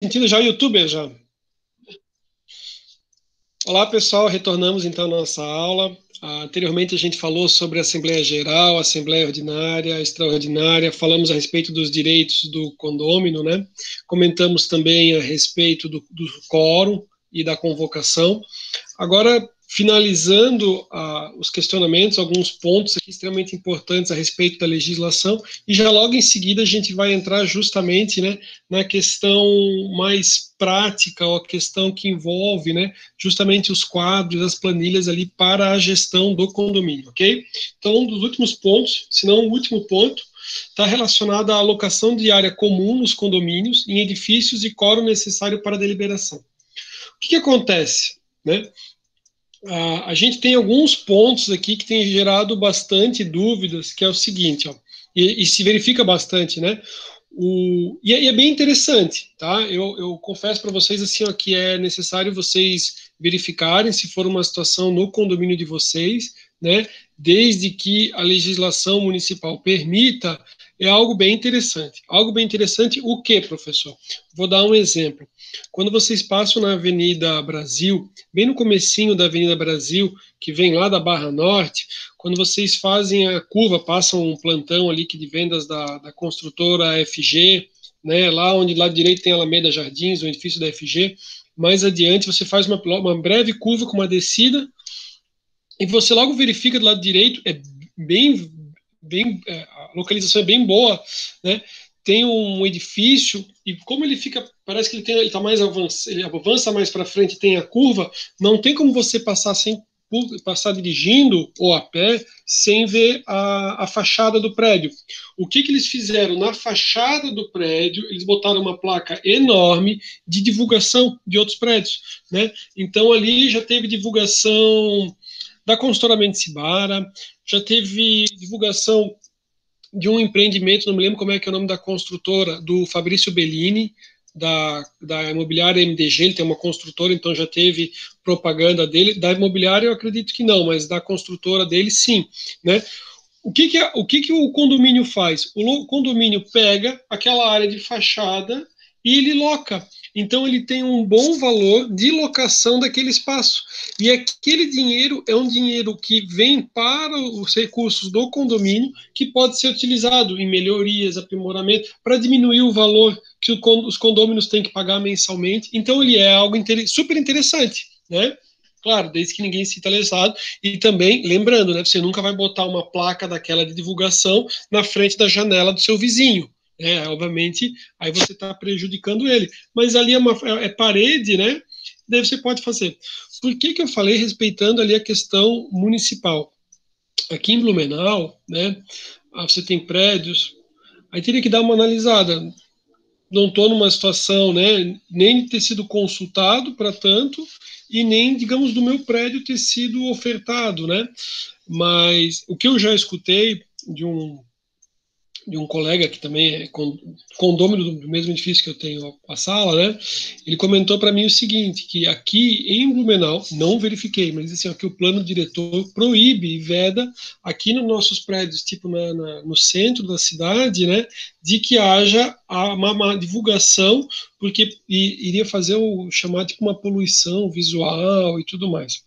Sentindo já o youtuber já. Olá, pessoal, retornamos então à nossa aula. Anteriormente a gente falou sobre a Assembleia Geral, Assembleia Ordinária, Extraordinária, falamos a respeito dos direitos do condômino, né? Comentamos também a respeito do quórum e da convocação. Agora, finalizando os questionamentos, alguns pontos aqui extremamente importantes a respeito da legislação, e já logo em seguida a gente vai entrar justamente, né, na questão mais prática, ou a questão que envolve, né, justamente os quadros, as planilhas ali para a gestão do condomínio, ok? Então, um dos últimos pontos, se não o último ponto, está relacionado à alocação de área comum nos condomínios, em edifícios e quórum necessário para a deliberação. O que acontece, né? A gente tem alguns pontos aqui que tem gerado bastante dúvidas, que é o seguinte, ó, e se verifica bastante, né? E é bem interessante, tá? Eu confesso para vocês assim, ó, que é necessário vocês verificarem se for uma situação no condomínio de vocês, né? Desde que a legislação municipal permita, é algo bem interessante. Algo bem interessante, o que, professor? Vou dar um exemplo. Quando vocês passam na Avenida Brasil, bem no comecinho da Avenida Brasil, que vem lá da Barra Norte, quando vocês fazem a curva, passam um plantão ali que de vendas da construtora FG, né, lá onde lá direito tem a Alameda Jardins, o edifício da FG, mais adiante você faz uma breve curva com uma descida e você logo verifica do lado direito, é a localização é bem boa, né? Tem um edifício e como ele fica, parece que ele tá mais avançado, ele avança mais para frente, tem a curva, não tem como você passar sem passar dirigindo ou a pé sem ver a fachada do prédio. O que eles fizeram na fachada do prédio? Eles botaram uma placa enorme de divulgação de outros prédios, né? Então ali já teve divulgação da consultora Mendes-Cibara, já teve divulgação de um empreendimento, não me lembro como é que é o nome da construtora, do Fabrício Bellini, da imobiliária MDG, ele tem uma construtora, então já teve propaganda dele. Da imobiliária eu acredito que não, mas da construtora dele sim, né? O que o condomínio faz? O condomínio pega aquela área de fachada e ele loca. Então ele tem um bom valor de locação daquele espaço. E aquele dinheiro é um dinheiro que vem para os recursos do condomínio, que pode ser utilizado em melhorias, aprimoramento, para diminuir o valor que os condôminos têm que pagar mensalmente. Então ele é algo super interessante, né? Claro, desde que ninguém cita lesado. E também, lembrando, né, você nunca vai botar uma placa daquela de divulgação na frente da janela do seu vizinho. Obviamente, aí você está prejudicando ele. Mas ali é parede, né? Daí você pode fazer. Por que eu falei respeitando ali a questão municipal? Aqui em Blumenau, né, você tem prédios, aí teria que dar uma analisada. Não estou numa situação, né, nem de ter sido consultado para tanto e nem, digamos, do meu prédio ter sido ofertado, né? Mas o que eu já escutei de um colega que também é condômino do mesmo edifício que eu tenho a sala, né? Ele comentou para mim o seguinte, que aqui em Blumenau, não verifiquei, mas assim, ó, que o plano diretor proíbe e veda aqui nos nossos prédios, tipo no centro da cidade, né, de que haja uma divulgação, porque iria fazer o chamar tipo uma poluição visual e tudo mais.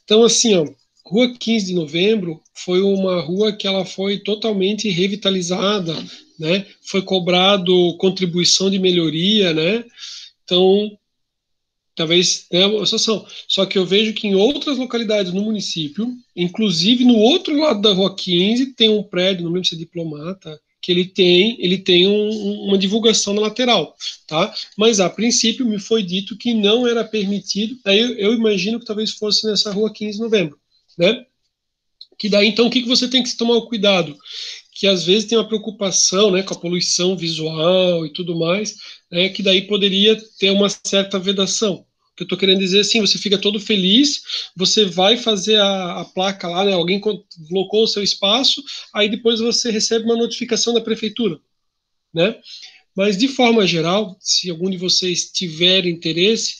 Então, assim, ó, Rua 15 de Novembro foi uma rua que ela foi totalmente revitalizada, né? Foi cobrado contribuição de melhoria, né? Então, talvez tenha uma situação. Só que eu vejo que em outras localidades no município, inclusive no outro lado da Rua 15, tem um prédio, não lembro se é Diplomata, que ele tem uma divulgação na lateral, tá? Mas a princípio me foi dito que não era permitido. Aí eu imagino que talvez fosse nessa Rua 15 de Novembro, né? Que daí, então, o que você tem que tomar o cuidado? Que às vezes tem uma preocupação, né, com a poluição visual e tudo mais, né, que daí poderia ter uma certa vedação. O que eu estou querendo dizer assim, você fica todo feliz, você vai fazer a placa lá, né, alguém colocou o seu espaço, aí depois você recebe uma notificação da prefeitura, né? Mas, de forma geral, se algum de vocês tiver interesse,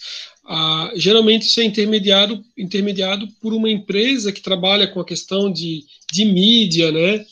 geralmente isso é intermediado por uma empresa que trabalha com a questão de mídia, né?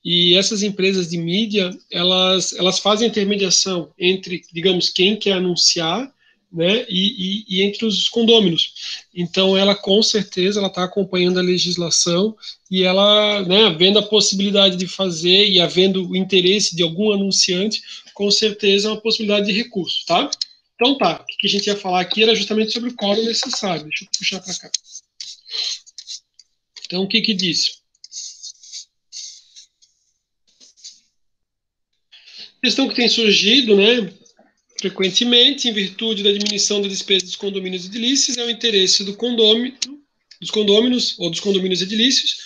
E essas empresas de mídia, elas fazem intermediação entre, digamos, quem quer anunciar, né, e entre os condôminos. Então, ela com certeza ela está acompanhando a legislação e ela, né, vendo a possibilidade de fazer e havendo o interesse de algum anunciante, com certeza é uma possibilidade de recurso, tá? Então tá, o que a gente ia falar aqui era justamente sobre o quórum necessário. Deixa eu puxar para cá. Então, o que diz? Questão que tem surgido, né, frequentemente, em virtude da diminuição da despesa dos condomínios edilícios, é o interesse dos condôminos ou dos condomínios edilícios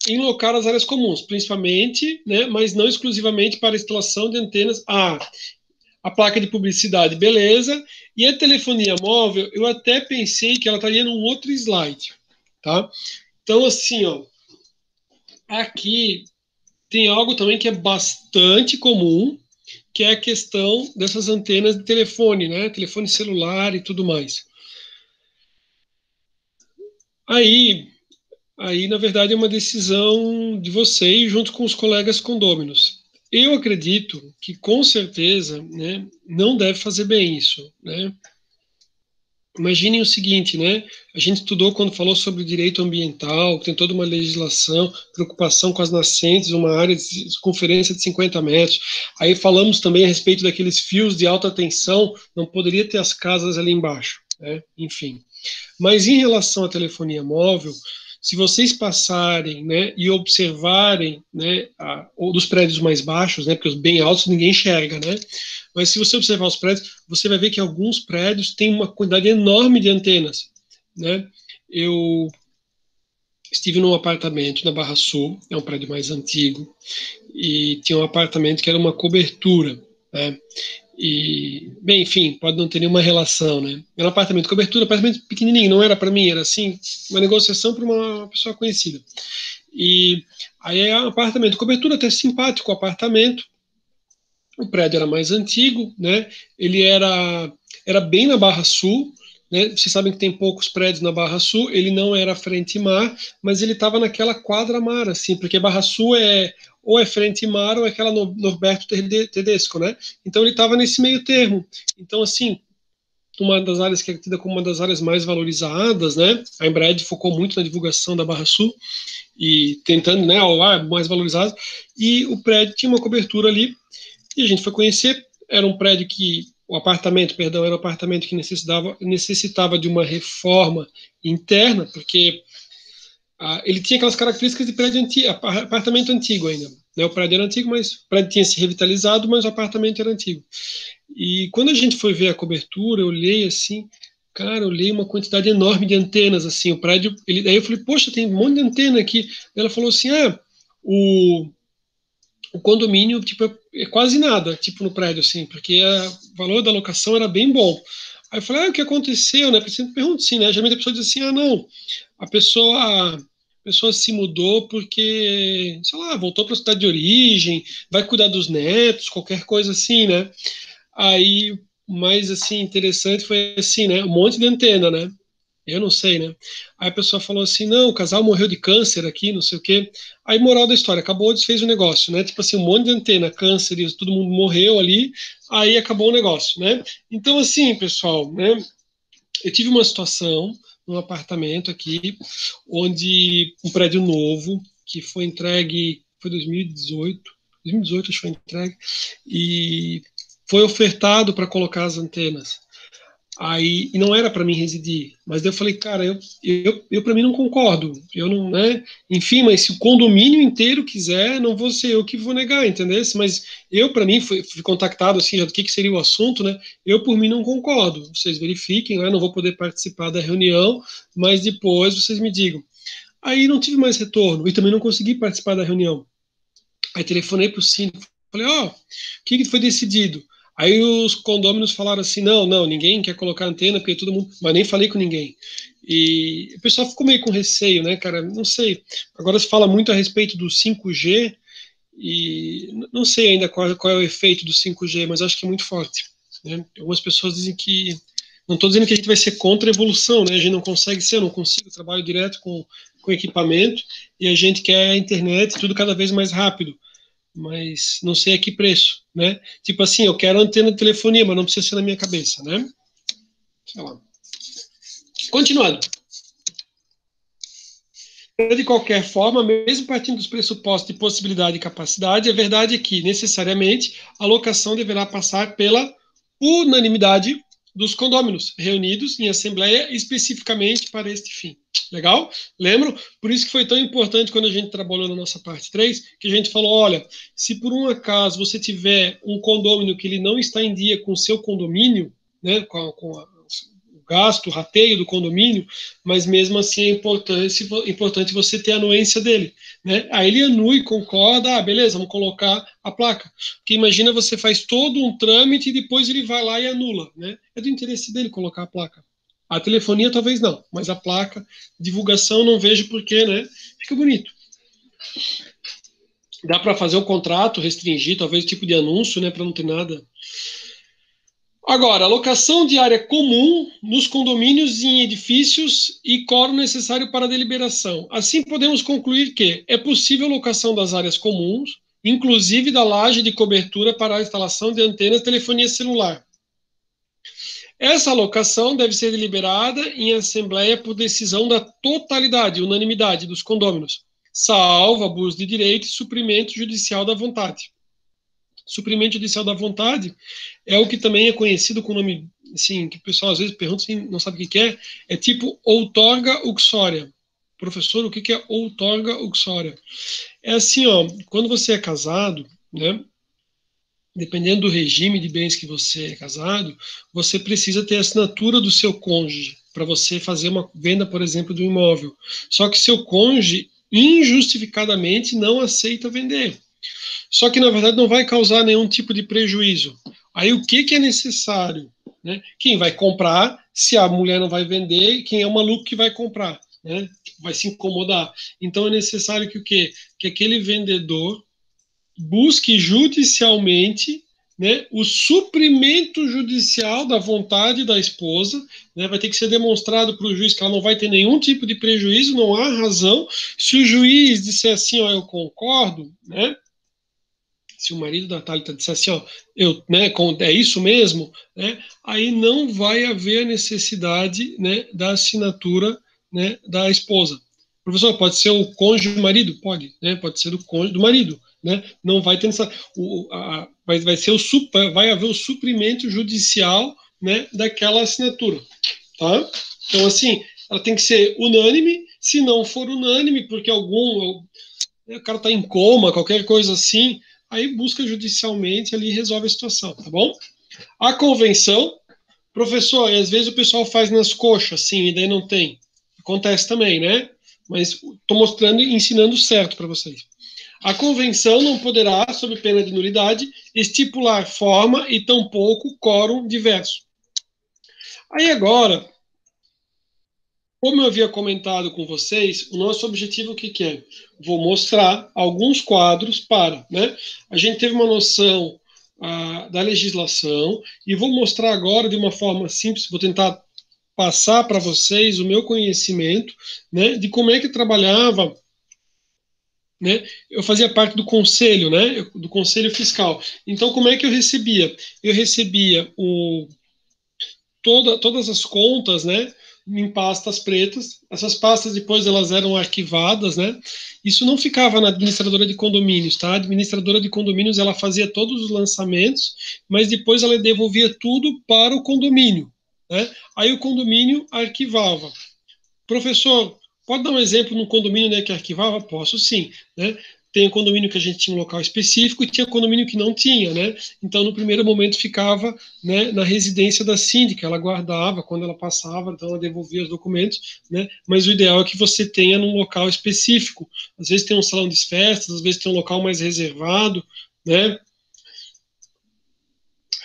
em locar as áreas comuns, principalmente, né, mas não exclusivamente para a instalação de antenas. A placa de publicidade, beleza. E a telefonia móvel, eu até pensei que ela estaria num outro slide, tá? Então, assim, ó, aqui tem algo também que é bastante comum, que é a questão dessas antenas de telefone, né? Telefone celular e tudo mais. Aí, na verdade, é uma decisão de vocês junto com os colegas condôminos. Eu acredito que, com certeza, né, não deve fazer bem isso, né? Imaginem o seguinte, né? A gente estudou quando falou sobre o direito ambiental, que tem toda uma legislação, preocupação com as nascentes, uma área de circunferência de 50 metros. Aí falamos também a respeito daqueles fios de alta tensão, não poderia ter as casas ali embaixo, né? Enfim. Mas em relação à telefonia móvel, se vocês passarem, né, e observarem, né, ou dos prédios mais baixos, né, porque os bem altos ninguém enxerga, né, mas se você observar os prédios, você vai ver que alguns prédios têm uma quantidade enorme de antenas, né. Eu estive num apartamento na Barra Sul, é um prédio mais antigo, e tinha um apartamento que era uma cobertura, né. E, bem, enfim, pode não ter nenhuma relação, né? Era um apartamento de cobertura, apartamento pequenininho, não era para mim, era assim, uma negociação para uma pessoa conhecida. E aí é um apartamento de cobertura, até simpático o apartamento. O prédio era mais antigo, né? Ele era bem na Barra Sul, né? Vocês sabem que tem poucos prédios na Barra Sul. Ele não era frente mar, mas ele estava naquela quadra mar, assim, porque Barra Sul ou é frente mar ou é aquela Norberto Tedesco, né? Então ele estava nesse meio termo. Então, assim, uma das áreas que é tida como uma das áreas mais valorizadas, né? A Embraer focou muito na divulgação da Barra Sul e tentando, né, ao mais valorizado. E o prédio tinha uma cobertura ali e a gente foi conhecer. Era um prédio que o apartamento, perdão, era um apartamento que necessitava de uma reforma interna, porque ele tinha aquelas características de prédio antigo, apartamento antigo ainda. Né? O prédio era antigo, mas o prédio tinha se revitalizado, mas o apartamento era antigo. E quando a gente foi ver a cobertura, eu olhei assim, cara, eu olhei uma quantidade enorme de antenas, assim, o prédio, daí eu falei, poxa, tem um monte de antena aqui. Ela falou assim, o condomínio, tipo, é quase nada, tipo, no prédio, assim, porque o valor da locação era bem bom. Aí eu falei, o que aconteceu, né? Porque sempre pergunto assim, né? Geralmente a pessoa diz assim, não, a pessoa se mudou porque, sei lá, voltou para a cidade de origem, vai cuidar dos netos, qualquer coisa assim, né? Aí, o mais, assim, interessante foi, assim, né? Um monte de antena, né? Eu não sei, né? Aí a pessoa falou assim: não, o casal morreu de câncer aqui, não sei o quê. Aí, moral da história, acabou, desfez o negócio, né? Tipo assim, um monte de antena, câncer, isso, todo mundo morreu ali, aí acabou o negócio, né? Então, assim, pessoal, né? Eu tive uma situação num apartamento aqui, onde um prédio novo, que foi entregue, foi 2018 acho que foi entregue, e foi ofertado para colocar as antenas. Aí, e não era para mim residir, mas daí eu falei, cara, eu para mim não concordo, eu não, né? Enfim, mas se o condomínio inteiro quiser, não vou ser eu que vou negar, entendeu? Mas eu para mim fui contactado assim, do que seria o assunto, né? Eu por mim não concordo. Vocês verifiquem, né? Não vou poder participar da reunião, mas depois vocês me digam. Aí não tive mais retorno e também não consegui participar da reunião. Aí telefonei para o síndico, falei, o que foi decidido? Aí os condôminos falaram assim, não, não, ninguém quer colocar antena, porque todo mundo, mas nem falei com ninguém. E o pessoal ficou meio com receio, né, cara, não sei. Agora se fala muito a respeito do 5G, e não sei ainda qual é o efeito do 5G, mas acho que é muito forte. Né? Algumas pessoas dizem que, não estou dizendo que a gente vai ser contra a evolução, né, a gente não consegue ser, eu não consigo, trabalho direto com com equipamento, e a gente quer a internet, tudo cada vez mais rápido, mas não sei a que preço, né? Tipo assim, eu quero antena de telefonia, mas não precisa ser na minha cabeça, né? Sei lá. Continuando. De qualquer forma, mesmo partindo dos pressupostos de possibilidade e capacidade, a verdade é que, necessariamente, a locação deverá passar pela unanimidade dos condôminos reunidos em assembleia especificamente para este fim. Legal? Lembram? Por isso que foi tão importante quando a gente trabalhou na nossa parte 3, que a gente falou, olha, se por um acaso você tiver um condômino que ele não está em dia com o seu condomínio, né, com gasto, o rateio do condomínio, mas mesmo assim é importante você ter a anuência dele, né? Aí ele anua e concorda, ah, beleza, vamos colocar a placa. Porque imagina você faz todo um trâmite e depois ele vai lá e anula, né? É do interesse dele colocar a placa. A telefonia talvez não, mas a placa, divulgação não vejo porquê, né? Fica bonito. Dá para fazer o contrato, restringir, talvez o tipo de anúncio, né, para não ter nada. Agora, locação de área comum nos condomínios e em edifícios e quórum necessário para a deliberação. Assim, podemos concluir que é possível locação das áreas comuns, inclusive da laje de cobertura para a instalação de antenas de telefonia celular. Essa alocação deve ser deliberada em assembleia por decisão da totalidade, unanimidade dos condôminos, salvo abuso de direito e suprimento judicial da vontade. Suprimento judicial da vontade é o que também é conhecido com o nome, assim, que o pessoal às vezes pergunta, assim, não sabe o que é tipo outorga uxória. Professor, o que é outorga uxória? É assim, ó, quando você é casado, né, dependendo do regime de bens que você é casado, você precisa ter a assinatura do seu cônjuge para você fazer uma venda, por exemplo, do imóvel. Só que seu cônjuge injustificadamente não aceita vender. Só que, na verdade, não vai causar nenhum tipo de prejuízo. Aí, o que é necessário? Né? Quem vai comprar, se a mulher não vai vender, quem é o maluco que vai comprar? Né? Vai se incomodar. Então, é necessário que o quê? Que aquele vendedor busque judicialmente, né, o suprimento judicial da vontade da esposa, né, vai ter que ser demonstrado para o juiz que ela não vai ter nenhum tipo de prejuízo, não há razão. Se o juiz disser assim, ó, eu concordo, né, se o marido da Thalita disser assim, ó, é isso mesmo, né, aí não vai haver necessidade, né, da assinatura, né, da esposa. Professor, pode ser o cônjuge do marido? Pode, né, pode ser do cônjuge do marido, né, não vai ter vai haver o suprimento judicial, né, daquela assinatura, tá? Então, assim, ela tem que ser unânime. Se não for unânime, porque o cara está em coma, qualquer coisa assim, aí busca judicialmente ali e resolve a situação, tá bom? A convenção, professor, e às vezes o pessoal faz nas coxas, sim, e daí não tem. Acontece também, né? Mas estou mostrando e ensinando certo para vocês. A convenção não poderá, sob pena de nulidade, estipular forma e tampouco quórum diverso. Aí agora, como eu havia comentado com vocês, o nosso objetivo o que é? Vou mostrar alguns quadros para, né? A gente teve uma noção da legislação e vou mostrar agora de uma forma simples, vou tentar passar para vocês o meu conhecimento, né, de como é que trabalhava, né? Eu fazia parte do conselho, né, do conselho fiscal. Então, como é que eu recebia? Eu recebia todas as contas, né, em pastas pretas. Essas pastas depois elas eram arquivadas, né? Isso não ficava na administradora de condomínios, tá? A administradora de condomínios ela fazia todos os lançamentos, mas depois ela devolvia tudo para o condomínio, né? Aí o condomínio arquivava. Professor, pode dar um exemplo num condomínio, né, que arquivava? Posso sim, né? Tem um condomínio que a gente tinha um local específico e tinha condomínio que não tinha, né? Então, no primeiro momento, ficava, né, na residência da síndica, ela guardava, quando ela passava, então ela devolvia os documentos, né? Mas o ideal é que você tenha num local específico. Às vezes tem um salão de festas, às vezes tem um local mais reservado, né?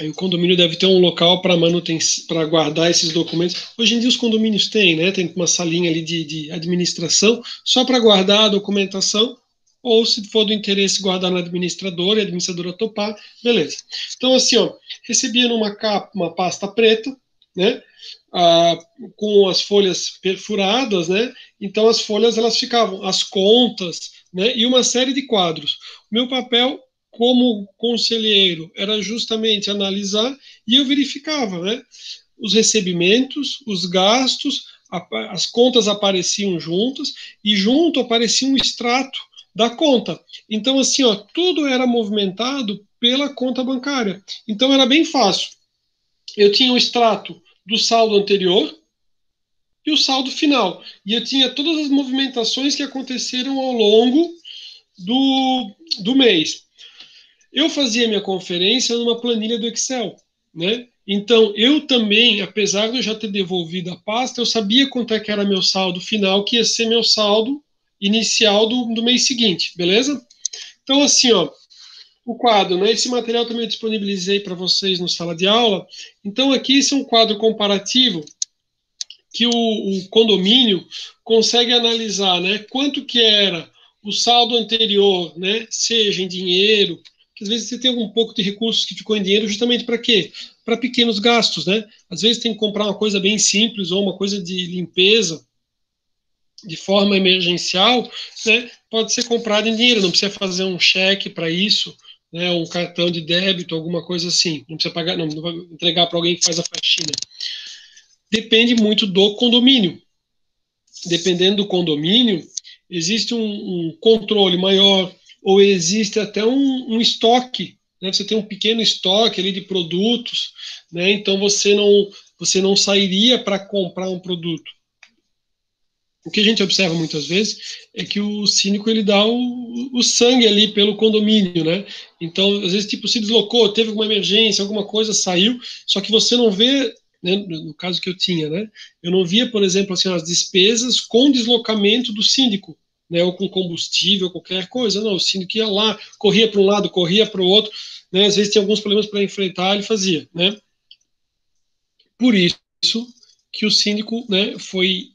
Aí o condomínio deve ter um local para manutenção, para guardar esses documentos. Hoje em dia os condomínios têm, né? Tem uma salinha ali de administração só para guardar a documentação, ou se for do interesse guardar na administradora e a administradora topar, beleza. Então assim, ó, recebia numa capa, uma pasta preta, né? ah, com as folhas perfuradas, né? Então as folhas elas ficavam, as contas, né? E uma série de quadros. O meu papel como conselheiro era justamente analisar e eu verificava, né? Os recebimentos, os gastos, as contas apareciam juntas e junto aparecia um extrato da conta. Então, assim, ó, tudo era movimentado pela conta bancária. Então, era bem fácil. Eu tinha o extrato do saldo anterior e o saldo final. E eu tinha todas as movimentações que aconteceram ao longo do mês. Eu fazia minha conferência numa planilha do Excel, né? Então, eu também, apesar de eu já ter devolvido a pasta, eu sabia quanto é que era meu saldo final, que ia ser meu saldo inicial do mês seguinte, beleza? Então, assim, ó, o quadro, né? Esse material também eu disponibilizei para vocês no sala de aula. Então, aqui esse é um quadro comparativo que o condomínio consegue analisar, né? Quanto que era o saldo anterior, né? Seja em dinheiro, que às vezes você tem um pouco de recursos que ficou em dinheiro justamente para quê? Para pequenos gastos, né? Às vezes tem que comprar uma coisa bem simples ou uma coisa de limpeza de forma emergencial, né? Pode ser comprado em dinheiro, não precisa fazer um cheque para isso, né? Um cartão de débito, alguma coisa assim. Não precisa pagar, não vai entregar para alguém que faz a faxina. Depende muito do condomínio. Dependendo do condomínio, existe um controle maior, ou existe até um estoque, né? Você tem um pequeno estoque ali de produtos, né? Então você não sairia para comprar um produto. O que a gente observa muitas vezes é que o síndico ele dá o sangue ali pelo condomínio, né? Então, às vezes, tipo, se deslocou, teve alguma emergência, alguma coisa, saiu, só que você não vê, né, no caso que eu tinha, né? Eu não via, por exemplo, assim, as despesas com deslocamento do síndico, né? Ou com combustível, qualquer coisa. Não, o síndico ia lá, corria para um lado, corria para o outro, né? Às vezes tinha alguns problemas para enfrentar, ele fazia, né? Por isso que o síndico, né, foi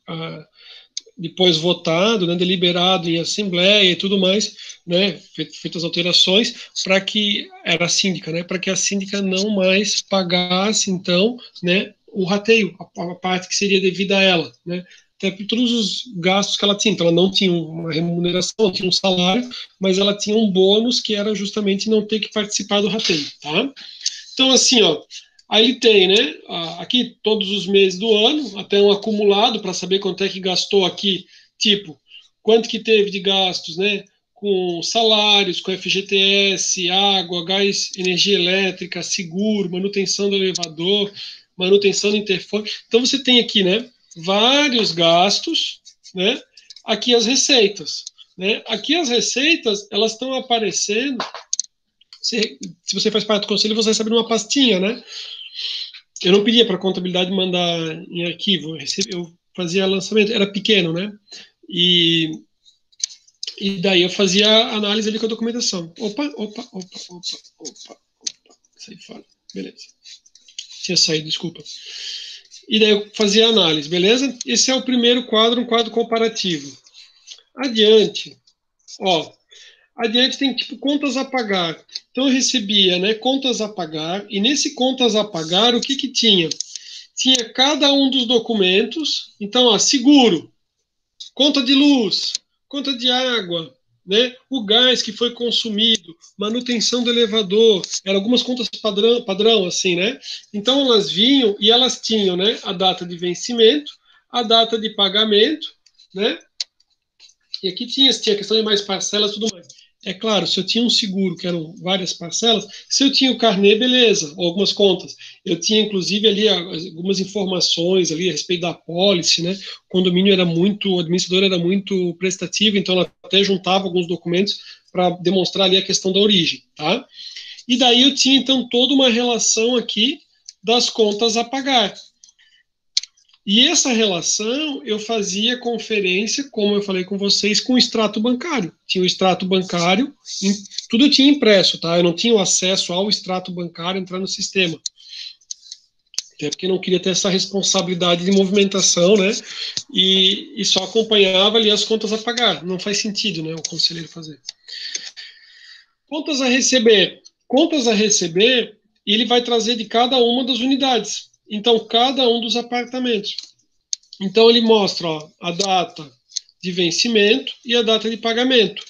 depois votado, né, deliberado em assembleia e tudo mais, né, feitas alterações para que era a síndica, né, para que a síndica não mais pagasse então, né, o rateio, a parte que seria devida a ela, né, até por todos os gastos que ela tinha. Então ela não tinha uma remuneração, não tinha um salário, mas ela tinha um bônus que era justamente não ter que participar do rateio, tá? Então, assim, ó, aí ele tem, né, aqui todos os meses do ano, até um acumulado para saber quanto é que gastou aqui, tipo, quanto que teve de gastos, né, com salários, com FGTS, água, gás, energia elétrica, seguro, manutenção do elevador, manutenção do interfone. Então você tem aqui, né, vários gastos, né, aqui as receitas, né? Aqui as receitas, elas estão aparecendo se você faz parte do conselho, você recebe uma pastinha, né? Eu não pedia para a contabilidade mandar em arquivo, eu fazia lançamento, era pequeno, né? E, e daí eu fazia a análise ali com a documentação. Opa. Saí fora. Beleza. Tinha saído, desculpa. E daí eu fazia a análise, beleza? Esse é o primeiro quadro, um quadro comparativo. Adiante, ó, adiante tem tipo contas a pagar. Então eu recebia, né, contas a pagar, e nesse contas a pagar, o que que tinha? Tinha cada um dos documentos. Então, ó, seguro, conta de luz, conta de água, né, o gás que foi consumido, manutenção do elevador, eram algumas contas padrão assim, né? Então elas vinham e elas tinham, né, a data de vencimento, a data de pagamento, né? E aqui tinha a questão de mais parcelas e tudo mais. É claro, se eu tinha um seguro, que eram várias parcelas, se eu tinha o carnê, beleza, ou algumas contas. Eu tinha, inclusive, ali algumas informações ali a respeito da apólice, né? O condomínio era muito, o administrador era muito prestativo, então ela até juntava alguns documentos para demonstrar ali a questão da origem, tá? E daí eu tinha, então, toda uma relação aqui das contas a pagar. E essa relação eu fazia conferência, como eu falei com vocês, com o extrato bancário. Tinha o extrato bancário, tudo eu tinha impresso, tá? Eu não tinha o acesso ao extrato bancário entrar no sistema. Até porque não queria ter essa responsabilidade de movimentação, né? E só acompanhava ali as contas a pagar. Não faz sentido, né? O conselheiro fazer. Contas a receber. Contas a receber, ele vai trazer de cada uma das unidades. então cada um dos apartamentos. Então ele mostra, ó, a data de vencimento e a data de pagamento.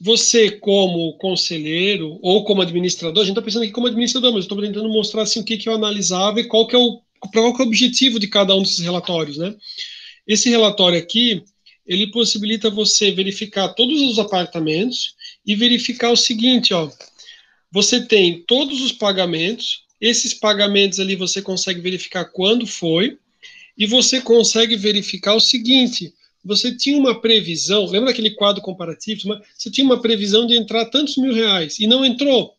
Você, como conselheiro ou como administrador, a gente está pensando aqui como administrador, mas estou tentando mostrar assim, o que eu analisava e qual que é o objetivo de cada um desses relatórios, né? Esse relatório aqui, ele possibilita você verificar todos os apartamentos e verificar o seguinte, ó, você tem todos os pagamentos, esses pagamentos ali você consegue verificar quando foi, e você consegue verificar o seguinte, você tinha uma previsão, lembra daquele quadro comparativo? Você tinha uma previsão de entrar tantos R$ 1.000 e não entrou.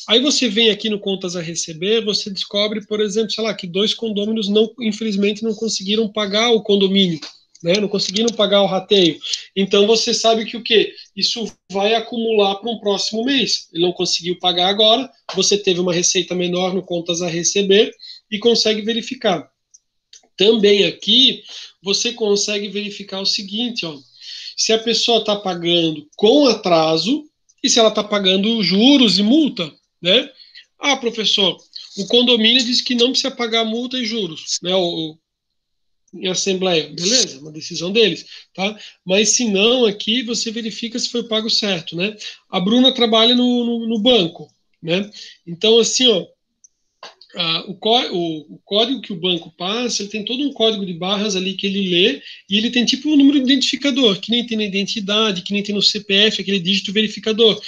Aí você vem aqui no contas a receber, você descobre, por exemplo, sei lá, que 2 condôminos não, infelizmente não conseguiram pagar o condomínio, né? Não conseguiram pagar o rateio. Então você sabe que o quê? Isso vai acumular para um próximo mês. Ele não conseguiu pagar agora, você teve uma receita menor no contas a receber e consegue verificar. Também aqui você consegue verificar o seguinte, ó, se a pessoa está pagando com atraso e se ela está pagando juros e multa, né? Ah, professor, o condomínio diz que não precisa pagar multa e juros, né? Em assembleia, beleza, uma decisão deles, tá? Mas se não, aqui você verifica se foi pago certo, né? A Bruna trabalha no banco, né? Então, assim, ó, o código que o banco passa, ele tem todo um código de barras ali que ele lê, e ele tem tipo um número de identificador, que nem tem na identidade, que nem tem no CPF, aquele dígito verificador,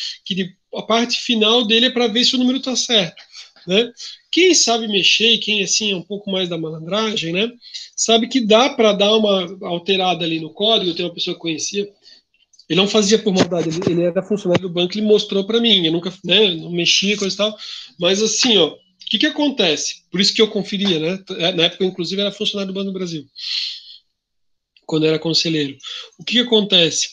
a parte final dele é para ver se o número está certo, né? Quem sabe mexer, quem assim é um pouco mais da malandragem, né, sabe que dá para dar uma alterada ali no código. Eu tenho uma pessoa que conhecia, ele não fazia por maldade, ele era funcionário do banco, ele mostrou para mim, eu nunca, né, não mexia, coisa e tal, mas assim, ó, o que acontece? Por isso que eu conferia, né? Na época, inclusive, era funcionário do Banco do Brasil, quando era conselheiro. O que acontece?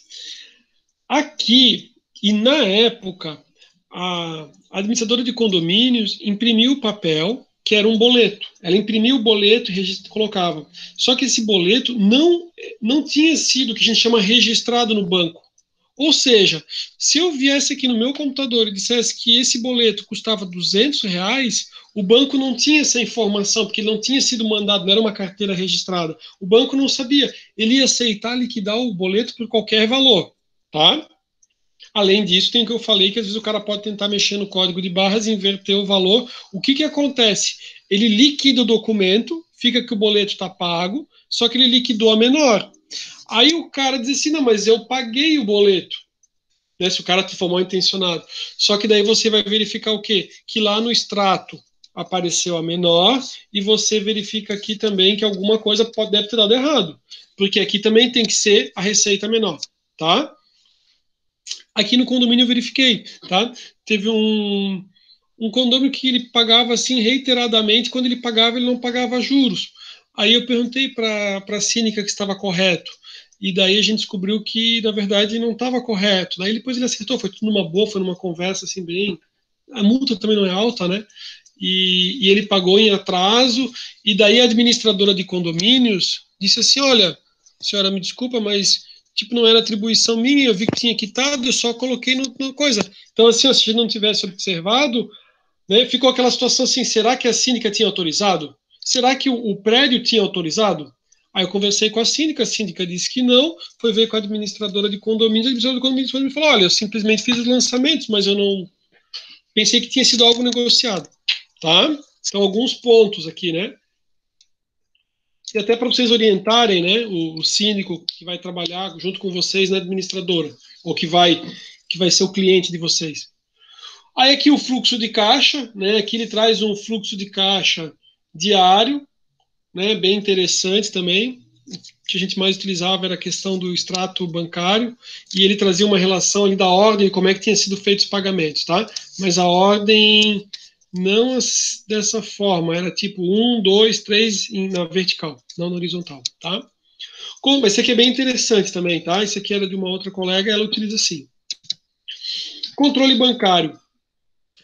Aqui, e na época, a administradora de condomínios imprimiu o papel, que era um boleto. Ela imprimiu o boleto e colocava. Só que esse boleto não tinha sido o que a gente chama registrado no banco. Ou seja, se eu viesse aqui no meu computador e dissesse que esse boleto custava R$ 200, o banco não tinha essa informação, porque ele não tinha sido mandado, não era uma carteira registrada. O banco não sabia. Ele ia aceitar liquidar o boleto por qualquer valor, tá? Além disso, tem o que eu falei, que às vezes o cara pode tentar mexer no código de barras e inverter o valor. O que acontece? Ele liquida o documento, fica que o boleto está pago, só que ele liquidou a menor. Aí o cara diz assim, não, mas eu paguei o boleto, né, se o cara for mal intencionado. Só que daí você vai verificar o quê? Que lá no extrato apareceu a menor, e você verifica aqui também que alguma coisa deve ter dado errado, porque aqui também tem que ser a receita menor, tá? Aqui no condomínio eu verifiquei, tá? Teve um condomínio que ele pagava assim reiteradamente, quando ele pagava, ele não pagava juros. Aí eu perguntei para a síndica que estava correto, e daí a gente descobriu que, na verdade, não estava correto. Daí depois ele acertou, foi tudo numa boa, foi numa conversa assim bem... A multa também não é alta, né? E ele pagou em atraso, e daí a administradora de condomínios disse assim, olha, senhora, me desculpa, mas tipo, não era atribuição minha, eu vi que tinha quitado, eu só coloquei no coisa. Então, assim, se a gente não tivesse observado, né, ficou aquela situação assim, será que a síndica tinha autorizado? Será que o prédio tinha autorizado? Aí eu conversei com a síndica disse que não, foi ver com a administradora de condomínios, a administradora de condomínios me falou, olha, eu simplesmente fiz os lançamentos, mas eu não... Pensei que tinha sido algo negociado, tá? Então, alguns pontos aqui, né? E até para vocês orientarem, né, o síndico que vai trabalhar junto com vocês na administradora, ou que vai ser o cliente de vocês. Aí aqui o fluxo de caixa, né, aqui ele traz um fluxo de caixa diário, né, bem interessante também. O que a gente mais utilizava era a questão do extrato bancário, e ele trazia uma relação ali da ordem, como é que tinha sido feitos os pagamentos, tá? Mas a ordem não dessa forma, era tipo 1, 2, 3 na vertical, não na horizontal, tá? Esse aqui é bem interessante também, tá? Esse aqui era de uma outra colega, ela utiliza assim. Controle bancário.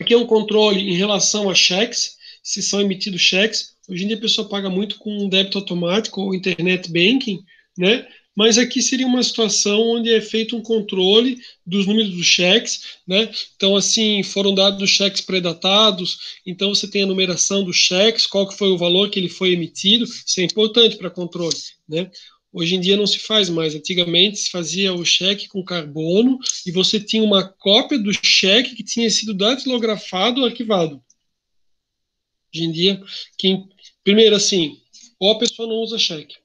Aqui é um controle em relação a cheques, se são emitidos cheques. Hoje em dia a pessoa paga muito com débito automático ou internet banking, né? mas aqui seria uma situação onde é feito um controle dos números dos cheques, né? Então, assim, foram dados cheques pré-datados, então você tem a numeração dos cheques, qual que foi o valor que ele foi emitido, isso é importante para controle, né? Hoje em dia não se faz mais. Antigamente se fazia o cheque com carbono e você tinha uma cópia do cheque que tinha sido datilografado ou arquivado. Hoje em dia, primeiro assim, ou a pessoa não usa cheque.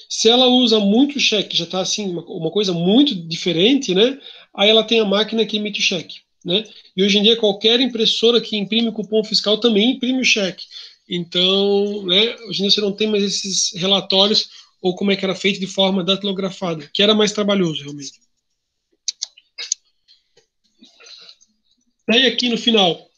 Se ela usa muito cheque, já está assim, uma coisa muito diferente, né? Aí ela tem a máquina que emite o cheque, né? E hoje em dia qualquer impressora que imprime o cupom fiscal também imprime o cheque. Então, né, hoje em dia você não tem mais esses relatórios ou como é que era feito de forma datilografada, que era mais trabalhoso, realmente. Daí aqui no final,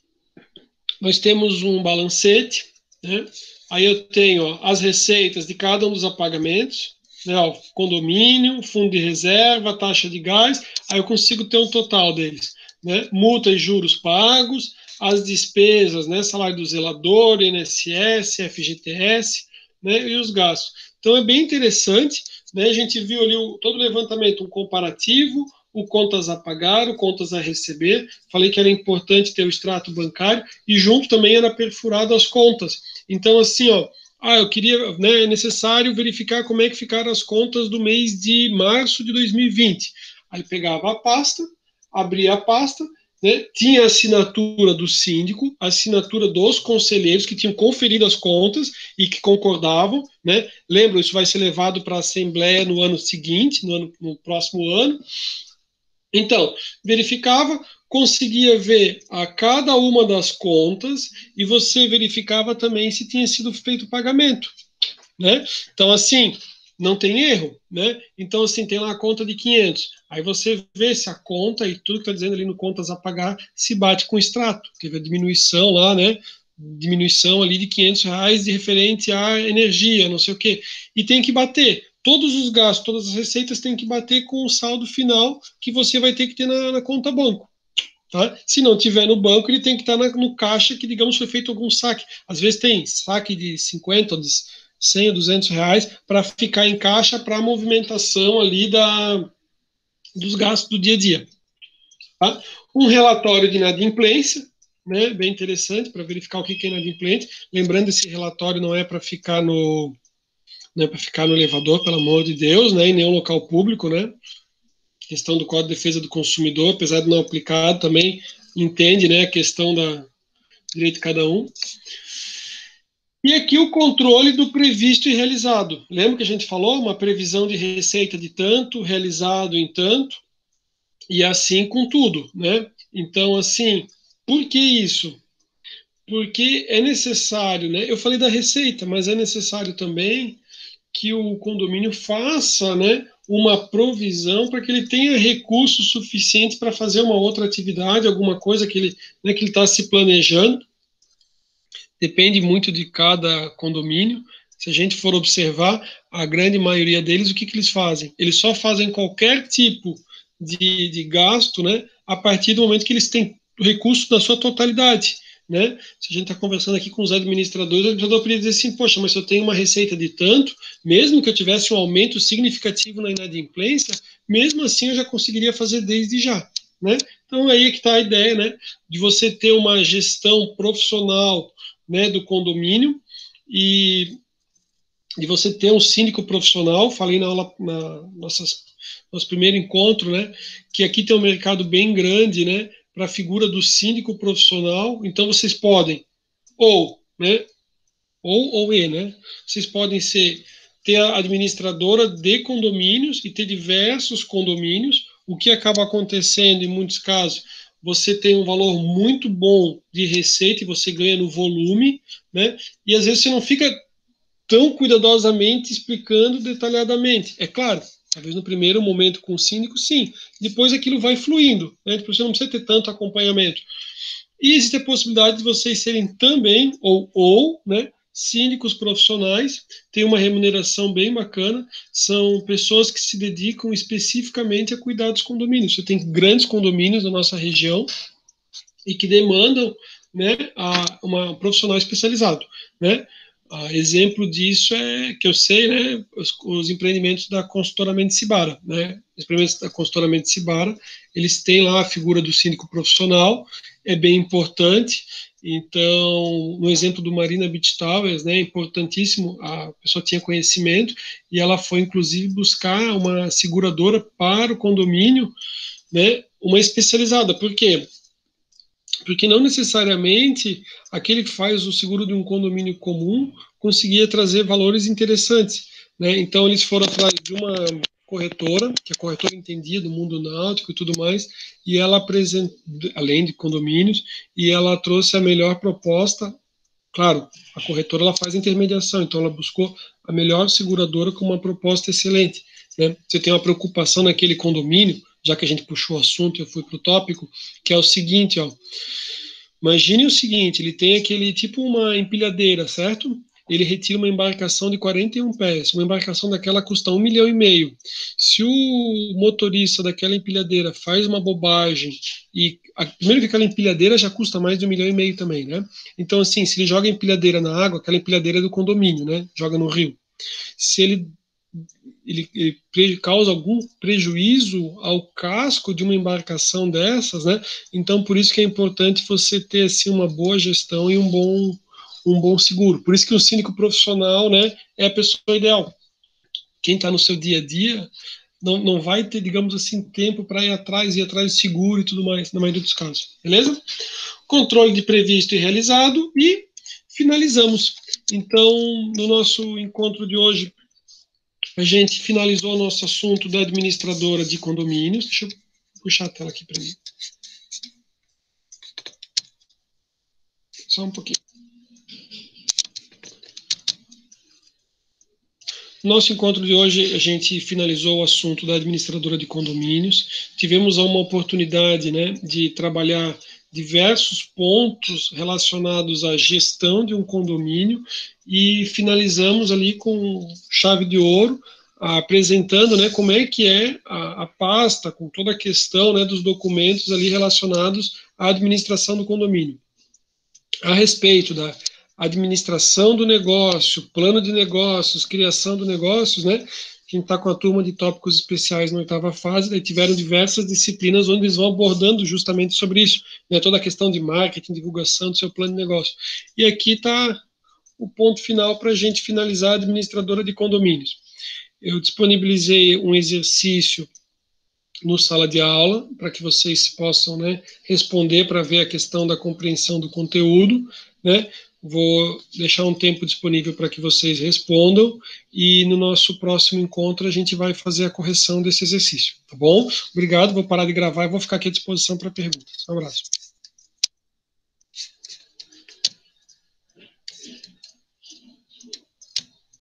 nós temos um balancete, né? Aí eu tenho as receitas de cada um dos apagamentos, né? Condomínio, fundo de reserva, taxa de gás, aí eu consigo ter um total deles, né? Multa e juros pagos, as despesas, né? Salário do zelador, INSS, FGTS, né? E os gastos. Então é bem interessante, né? A gente viu ali todo o levantamento, um comparativo, o contas a pagar, o contas a receber. Falei que era importante ter o extrato bancário e junto também era perfurado as contas. Então, assim, ó, eu queria, né, é necessário verificar como é que ficaram as contas do mês de março de 2020. Aí pegava a pasta, abria a pasta, né, tinha a assinatura do síndico, a assinatura dos conselheiros que tinham conferido as contas e que concordavam, né? Lembra, isso vai ser levado para a Assembleia no ano seguinte, no próximo ano. Então, verificava, conseguia ver a cada uma das contas e você verificava também se tinha sido feito o pagamento, né? Então, assim, não tem erro, né? Então, assim, tem lá a conta de 500. Aí você vê se a conta e tudo que está dizendo ali no contas a pagar se bate com o extrato. Teve a diminuição lá, né? Diminuição ali de R$ 500 de referente à energia, não sei o quê. E tem que bater. Todos os gastos, todas as receitas têm que bater com o saldo final que você vai ter que ter na conta banco. Tá? Se não tiver no banco, ele tem que estar no caixa que, digamos, foi feito algum saque. Às vezes tem saque de 50 ou de 100 ou R$ 200 para ficar em caixa para a movimentação ali dos gastos do dia a dia. Tá? Um relatório de inadimplência, né, bem interessante, para verificar o que é inadimplente. Lembrando, esse relatório não é para ficar no elevador, pelo amor de Deus, né, em nenhum local público, né? Questão do Código de Defesa do Consumidor, apesar de não aplicado, também entende, né, a questão da direito de cada um. E aqui o controle do previsto e realizado. Lembra que a gente falou? Uma previsão de receita de tanto, realizado em tanto, e assim com tudo, né? Então, assim, por que isso? Porque é necessário, né? Eu falei da receita, mas é necessário também que o condomínio faça, né, uma provisão para que ele tenha recursos suficientes para fazer uma outra atividade, alguma coisa que ele está se planejando. Depende muito de cada condomínio. Se a gente for observar, a grande maioria deles, o que eles fazem? Eles só fazem qualquer tipo de gasto, né, a partir do momento que eles têm o recurso na sua totalidade. Né? Se a gente está conversando aqui com os administradores, o administrador poderia dizer assim, poxa, mas se eu tenho uma receita de tanto, mesmo que eu tivesse um aumento significativo na inadimplência, mesmo assim eu já conseguiria fazer desde já. Né? Então aí é que está a ideia, né, de você ter uma gestão profissional, né, do condomínio e de você ter um síndico profissional. Falei na aula, nosso primeiro encontro, né, que aqui tem um mercado bem grande, né, para a figura do síndico profissional. Então vocês podem né, né, vocês podem ter a administradora de condomínios e ter diversos condomínios. O que acaba acontecendo em muitos casos, você tem um valor muito bom de receita e você ganha no volume, né? E às vezes você não fica tão cuidadosamente explicando detalhadamente. É claro, talvez no primeiro momento com o síndico, sim. Depois aquilo vai fluindo, né? Depois você não precisa ter tanto acompanhamento. E existe a possibilidade de vocês serem também, né, síndicos profissionais, tem uma remuneração bem bacana, são pessoas que se dedicam especificamente a cuidar dos condomínios. Você tem grandes condomínios na nossa região e que demandam, né, uma profissional especializado, né? Exemplo disso é que eu sei, né, os empreendimentos da Consultora Mendes-Cibara, né, os empreendimentos da Consultora Mendes-Cibara, eles têm lá a figura do síndico profissional, é bem importante. Então, no exemplo do Marina Beach Towers, né, é importantíssimo, a pessoa tinha conhecimento e ela foi, inclusive, buscar uma seguradora para o condomínio, né, uma especializada. Por quê? Porque não necessariamente aquele que faz o seguro de um condomínio comum conseguia trazer valores interessantes, né? Então eles foram atrás de uma corretora, que a corretora entendia do mundo náutico e tudo mais, e ela apresentou, além de condomínios, e ela trouxe a melhor proposta. Claro, a corretora ela faz intermediação, então ela buscou a melhor seguradora com uma proposta excelente, né? Você tem uma preocupação naquele condomínio, já que a gente puxou o assunto, eu fui para o tópico, que é o seguinte, ó. Imagine o seguinte, ele tem aquele tipo uma empilhadeira, certo? Ele retira uma embarcação de 41 pés. Uma embarcação daquela custa 1,5 milhão. Se o motorista daquela empilhadeira faz uma bobagem, primeiro que aquela empilhadeira já custa mais de 1,5 milhão também, né? Então, assim, se ele joga a empilhadeira na água, aquela empilhadeira é do condomínio, né? Joga no rio. Se ele causa algum prejuízo ao casco de uma embarcação dessas, né? Então, por isso que é importante você ter assim, uma boa gestão e um bom seguro. Por isso que o síndico profissional, né, é a pessoa ideal. Quem está no seu dia a dia não vai ter, digamos assim, tempo para ir atrás de seguro e tudo mais, na maioria dos casos. Beleza? Controle de previsto e realizado e finalizamos. Então, no nosso encontro de hoje, a gente finalizou o nosso assunto da administradora de condomínios. Deixa eu puxar a tela aqui para mim. Só um pouquinho. Nosso encontro de hoje, a gente finalizou o assunto da administradora de condomínios. Tivemos uma oportunidade, né, de trabalhar diversos pontos relacionados à gestão de um condomínio e finalizamos ali com chave de ouro, apresentando, né, como é que é a pasta, com toda a questão, né, dos documentos ali relacionados à administração do condomínio. A respeito da administração do negócio, plano de negócios, criação de negócios, né? A gente está com a turma de tópicos especiais na 8ª fase, daí tiveram diversas disciplinas onde eles vão abordando justamente sobre isso, né? Toda a questão de marketing, divulgação do seu plano de negócio. E aqui está o ponto final para a gente finalizar a administradora de condomínios. Eu disponibilizei um exercício no sala de aula, para que vocês possam, né, responder para ver a questão da compreensão do conteúdo, né? Vou deixar um tempo disponível para que vocês respondam e no nosso próximo encontro a gente vai fazer a correção desse exercício, tá bom? Obrigado, vou parar de gravar e vou ficar aqui à disposição para perguntas. Um abraço.